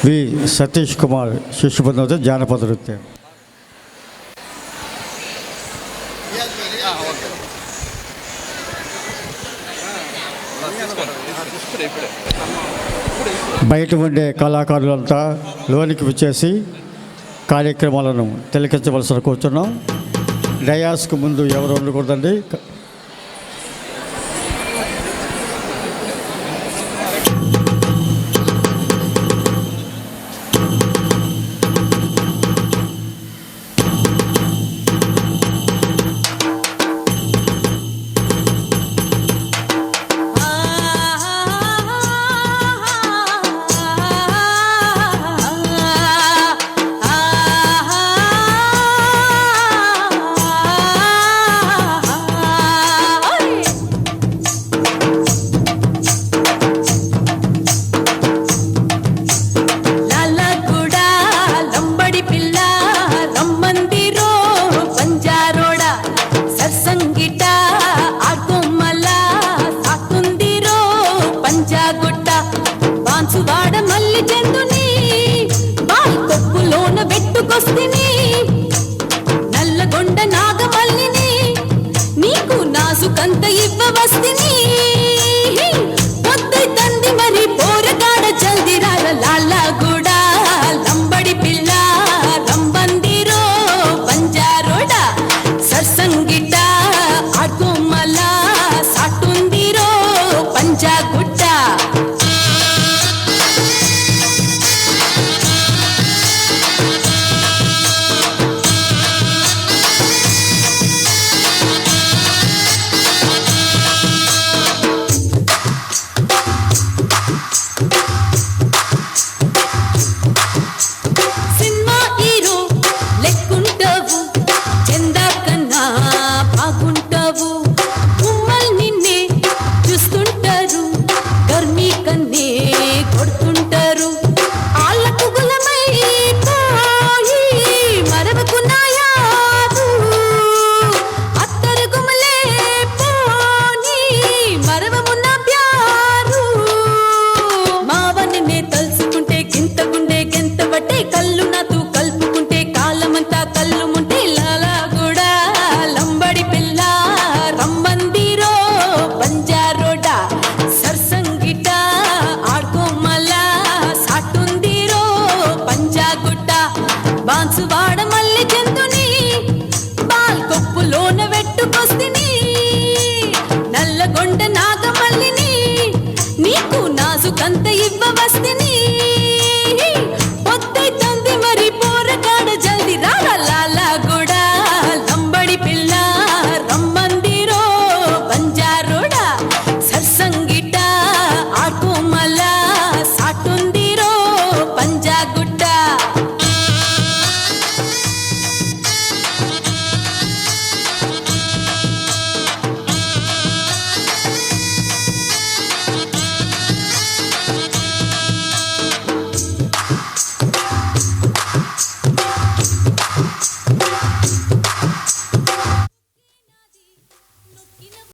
వి సతీష్ కుమార్ శిశుబంధ జానపద నృత్యం. బయట ఉండే కళాకారులంతా లోనికి వచ్చేసి కార్యక్రమాలను తిలకించవలసిన కూర్చున్నాం. డయాస్కు ముందు ఎవరు ఉండకూడదండి. నల్లగొండ నాగమల్లిని నీకు నాసుకంత ఇవ్వవస్తిని పొద్దై తంది మరి పోరగాడ చల్దిరాల లాల్లగూడ లంబడి పిల్ల రంబందిరో పంజారోడ సర్సంగిట ఆడుకోమల సాటుందిరో పంజాగుట్ట. బాన్సువాడ మల్లి చెందుని బాల్కొప్పులోన వెట్టుకొస్తిని నల్లగొండ నాగమల్లిని నీకు నాసుకంత ఇవ్వవస్తిని.